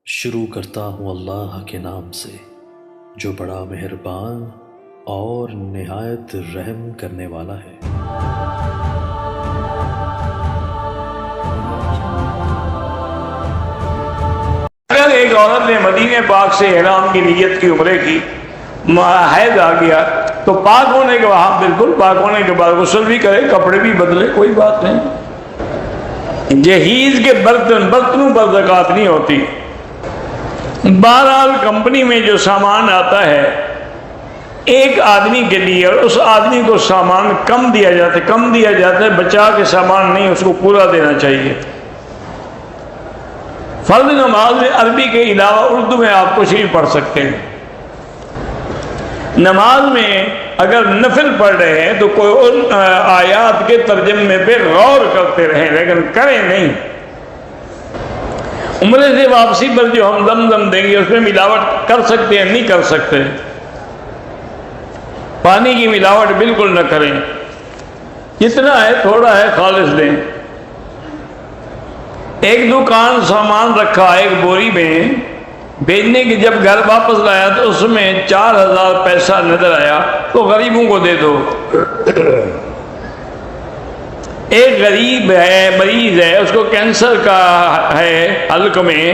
شروع کرتا ہوں اللہ کے نام سے جو بڑا مہربان اور نہایت رحم کرنے والا ہے۔ اگر ایک عورت نے مدینہ پاک سے احرام کی نیت کی، عمرے کی، حیض آ گیا تو پاک ہونے کے بعد بالکل پاک ہونے کے بعد غسل بھی کرے، کپڑے بھی بدلے، کوئی بات نہیں۔ جہیز کے برتنوں پر زکوٰۃ نہیں ہوتی۔ بہرحال کمپنی میں جو سامان آتا ہے ایک آدمی کے لیے، اور اس آدمی کو سامان کم دیا جاتا ہے، بچا کے سامان نہیں، اس کو پورا دینا چاہیے۔ فرض نماز میں عربی کے علاوہ اردو میں آپ کچھ بھی پڑھ سکتے ہیں۔ نماز میں اگر نفل پڑھ رہے ہیں تو کوئی ان آیات کے ترجمے پہ غور کرتے رہیں، لیکن کریں نہیں۔ عمرے سے واپسی پر جو ہم زمزم دیں گے اس میں ملاوٹ کر سکتے ہیں؟ نہیں کر سکتے۔ پانی کی ملاوٹ بالکل نہ کریں، جتنا ہے تھوڑا ہے خالص دیں۔ ایک دکان سامان رکھا ایک بوری میں، بھیجنے کی جب گھر واپس لایا تو اس میں 4000 پیسہ نظر آیا تو غریبوں کو دے دو۔ ایک غریب ہے، مریض ہے، اس کو کینسر کا ہے، حلق میں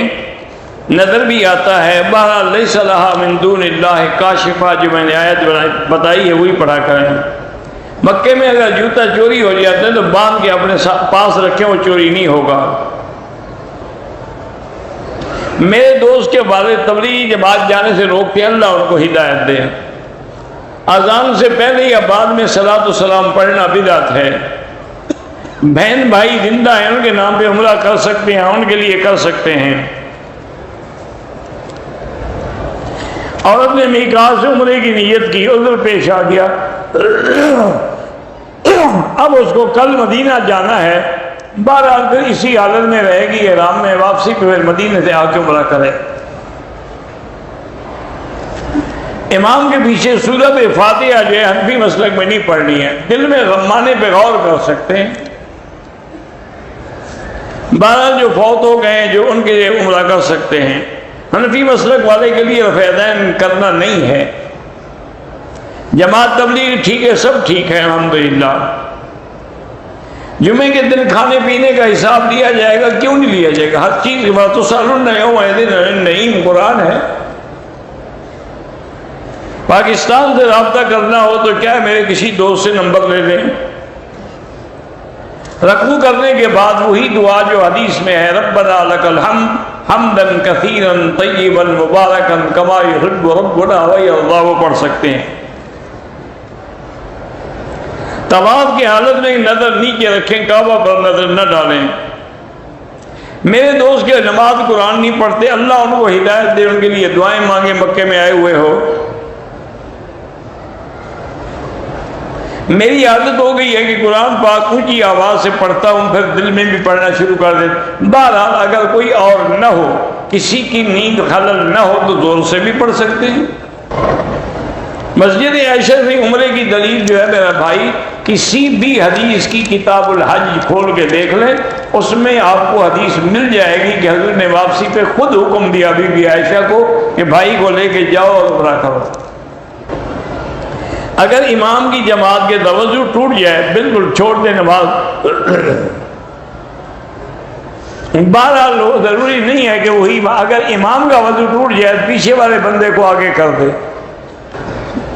نظر بھی آتا ہے۔ بہرحال لیس لہا من دون اللہ کاشفہ، جو میں نے آیت بتائی ہے وہی پڑھا کریں۔ مکے میں اگر جوتا چوری ہو جاتا ہے تو باندھ کے اپنے پاس رکھیں، وہ چوری نہیں ہوگا۔ میرے دوست کے والد تبلیغی جماعت جانے سے روکتے ہیں، اللہ ان کو ہدایت دے۔ اذان سے پہلے یا بعد میں صلاۃ و سلام پڑھنا بدعت ہے۔ بہن بھائی زندہ ہیں، ان کے نام پہ عمرہ کر سکتے ہیں، ان کے لیے کر سکتے ہیں۔ عورت نے میقات سے عمرے کی نیت کی، عذر پیش آ گیا، اب اس کو کل مدینہ جانا ہے، بہرحال پھر اسی حالت میں رہے گی احرام میں، واپسی پھر مدینہ سے آ کے عمرہ کرے۔ امام کے پیچھے سورۃ فاتحہ جو ہے حنفی مسلک میں نہیں پڑھنی ہے، دل میں معنی پہ غور کر سکتے ہیں۔ بہرحال جو فوت ہو گئے ہیں جو ان کے لیے عمرہ کر سکتے ہیں۔ حنفی مسلک والے کے لیے رفع دین کرنا نہیں ہے۔ جماعت تبلیغ ٹھیک ہے، سب ٹھیک ہے الحمدللہ۔ جمعے کے دن کھانے پینے کا حساب لیا جائے گا، کیوں نہیں لیا جائے گا؟ ہر چیز کی بات تو نہیں، قرآن ہے۔ پاکستان سے رابطہ کرنا ہو تو کیا ہے، میرے کسی دوست سے نمبر لے لیں۔ رکوع کرنے کے بعد وہی دعا جو حدیث میں ہے، ربنا لک الحمد حمدا کثیرا طیبا مبارکا کما یحب ربنا ویرضا، وہ پڑھ سکتے ہیں۔ طواف کی حالت میں نظر نیچے رکھیں، کعبہ پر نظر نہ ڈالیں۔ میرے دوست کے نماز قرآن نہیں پڑھتے، اللہ ان کو ہدایت دے، ان کے لیے دعائیں مانگے، مکے میں آئے ہوئے ہو۔ میری عادت ہو گئی ہے کہ قرآن پاک اونچی آواز سے پڑھتا ہوں، پھر دل میں بھی پڑھنا شروع کر دیتا۔ بہرحال اگر کوئی اور نہ ہو، کسی کی نیند خلل نہ ہو تو زور سے بھی پڑھ سکتے ہیں۔ مسجد عائشہ سے عمرے کی دلیل جو ہے میرا بھائی، کسی بھی حدیث کی کتاب الحج کھول کے دیکھ لیں، اس میں آپ کو حدیث مل جائے گی کہ حضرت نے واپسی پہ خود حکم دیا بی بی عائشہ کو کہ بھائی کو لے کے جاؤ اور عمرہ کرو۔ اگر امام کی جماعت کے توجہ ٹوٹ جائے بالکل چھوڑ دیں نماز۔ بہرحال ضروری نہیں ہے کہ وہی، اگر امام کا وضو ٹوٹ جائے پیچھے والے بندے کو آگے کر دے۔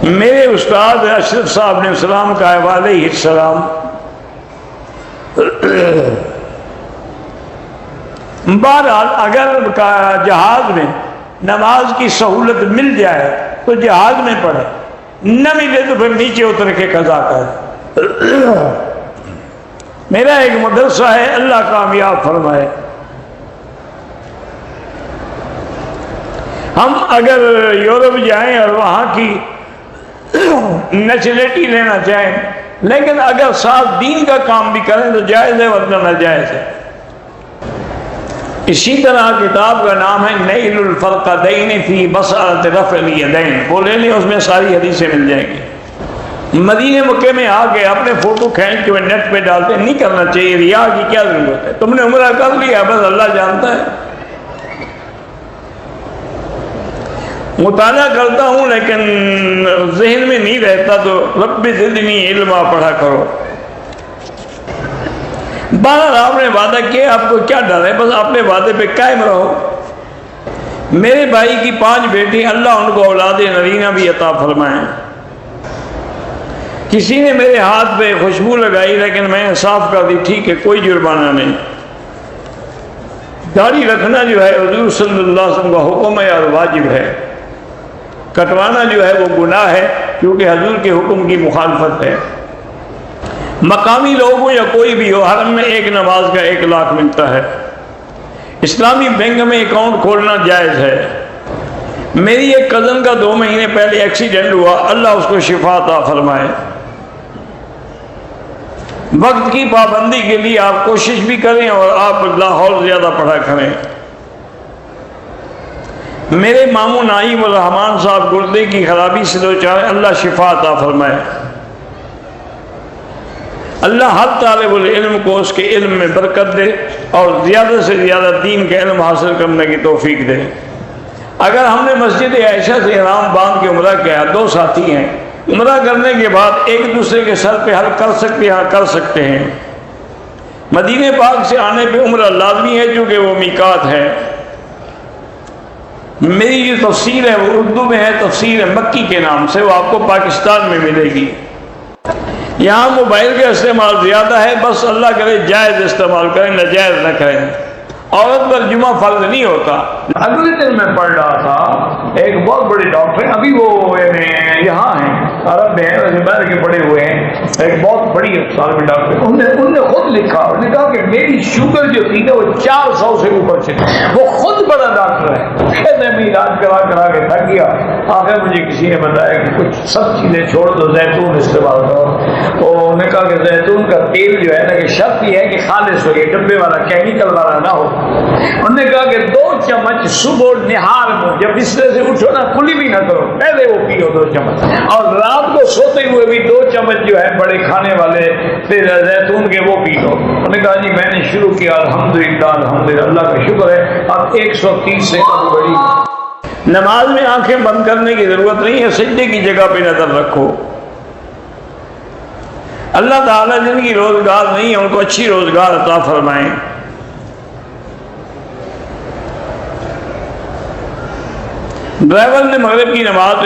میرے استاد اشرف صاحب نے سلام کہا ہے علیہ السلام، بہرحال اگر جہاز میں نماز کی سہولت مل جائے تو جہاز میں پڑھے، نہ ملے تو پھر نیچے اتر کے قضا کر۔ میرا ایک مدرسہ ہے، اللہ کامیاب فرمائے۔ ہم اگر یورپ جائیں اور وہاں کی نیچرلٹی لینا چاہیں، لیکن اگر ساتھ دین کا کام بھی کریں تو جائز ہے، ورنہ ناجائز ہے۔ اسی طرح کتاب کا نام ہے نیل الفرقدین فی مسألۃ رفع الیدین، وہ لے لیں، اس میں ساری حدیثیں مل جائیں گی۔ مدینہ مکے میں آ کے اپنے فوٹو کھینچ کے نیٹ پہ ڈالتے، نہیں کرنا چاہیے، ریا کی کیا ضرورت ہے؟ تم نے عمرہ کر لیا، بس اللہ جانتا ہے۔ مطالعہ کرتا ہوں لیکن ذہن میں نہیں رہتا تو رب زدنی علما پڑھا کرو۔ بہرحال آپ نے وعدہ کیا، آپ کو کیا ڈر ہے، بس اپنے وعدے پہ قائم رہو۔ میرے بھائی کی 5 بیٹی، اللہ ان کو اولاد نرینہ بھی عطا فرمائیں۔ کسی نے میرے ہاتھ پہ خوشبو لگائی لیکن میں نے صاف کر دی، ٹھیک ہے کوئی جرمانہ نہیں۔ داڑھی رکھنا جو ہے حضور صلی اللہ علیہ وسلم کا حکم ہے اور واجب ہے، کٹوانا جو ہے وہ گناہ ہے کیونکہ حضور کے حکم کی مخالفت ہے۔ مقامی لوگ ہو یا کوئی بھی ہو، حرم میں ایک نماز کا 1 لاکھ ملتا ہے۔ اسلامی بینک میں اکاؤنٹ کھولنا جائز ہے۔ میری ایک کزن کا 2 مہینے پہلے ایکسیڈنٹ ہوا، اللہ اس کو شفا عطا فرمائے۔ وقت کی پابندی کے لیے آپ کوشش بھی کریں اور آپ لاہور زیادہ پڑھا کریں۔ میرے ماموں نعیم الرحمان صاحب گردے کی خرابی سے دوچار، اللہ شفا عطا فرمائے۔ اللہ ہر طالب العلم کو اس کے علم میں برکت دے اور زیادہ سے زیادہ دین کا علم حاصل کرنے کی توفیق دے۔ اگر ہم نے مسجد عائشہ سے احرام باندھ کے عمرہ کیا، 2 ساتھی ہیں، عمرہ کرنے کے بعد ایک دوسرے کے سر پہ حل کر سکتے ہیں۔ مدینہ پاک سے آنے پہ عمرہ لازمی ہے چونکہ وہ میقات ہے۔ میری جو تفسیر ہے وہ اردو میں ہے، تفسیر مکی کے نام سے، وہ آپ کو پاکستان میں ملے گی۔ یہاں موبائل کا استعمال زیادہ ہے، بس اللہ کرے جائز استعمال کریں، ناجائز نہ کریں۔ عورت پر جمعہ فرض نہیں ہوتا۔ اگلے دن میں پڑھ رہا تھا، ایک بہت بڑے ڈاکٹر، ابھی وہ یہاں ہیں، عرب میں ہیں، باہر کے پڑے ہوئے ہیں، ایک بہت بڑی اسپتال میں ڈاکٹر، انہوں نے خود لکھا، انہوں نے کہا کہ میری شوگر جو تھی نا وہ 400 سے اوپر چلی۔ وہ خود بڑا ڈاکٹر ہے، کہتے ہیں میں علاج کرا کے تھک گیا، آخر مجھے کسی نے بتایا کہ کچھ سب چیزیں چھوڑ دو، زیتون استعمال کرو۔ تو انہوں نے کہا کہ زیتون کا تیل جو ہے نا کہ شرط یہ ہے کہ خالص ہو، یہ ڈبے والا کیمیکل والا نہ ہو۔ انہوں نے کہا کہ 2 چمچ صبح نہار میں جب بستر سے اٹھو نا کلی بھی نہ کرو، پہلے وہ پیو 2 چمچ، اور رات کو سوتے ہوئے بھی 2 چمچ جو ہے بڑے کھانے والے پھر زیتون کے وہ پی لو۔ انہوں نے کہا جی میں نے شروع کیا، الحمدللہ الحمدللہ، اللہ کا شکر ہے، اب 130 سے کم بڑی۔ نماز میں آنکھیں بند کرنے کی ضرورت نہیں ہے، سجدے کی جگہ پہ نظر رکھو۔ اللہ تعالیٰ جن کی روزگار نہیں ہے ان کو اچھی روزگار عطا فرمائیں۔ ڈرائیور نے مغرب کی نماز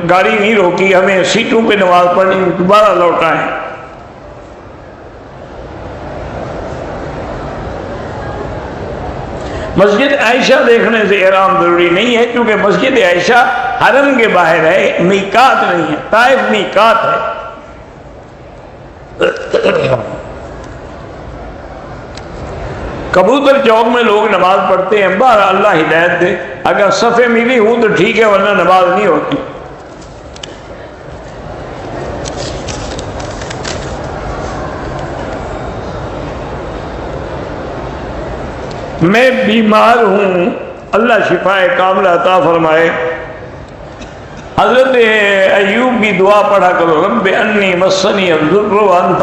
گاڑی نہیں روکی، ہمیں سیٹوں پہ نماز پڑھنی، دوبارہ لوٹائیں۔ مسجد عائشہ دیکھنے سے احرام ضروری نہیں ہے کیونکہ مسجد عائشہ حرم کے باہر ہے، میقات نہیں ہے، طائف میقات ہے۔ کبوتر چوک میں لوگ نماز پڑھتے ہیں، بہر اللہ ہدایت دے، اگر صفے ملی ہوں تو ٹھیک ہے ورنہ نماز نہیں ہوتی۔ میں بیمار ہوں، اللہ شفائے کاملہ عطا فرمائے۔ حضرت ایوب کی دعا پڑھا کرو، رب انی مسنی الضر وانت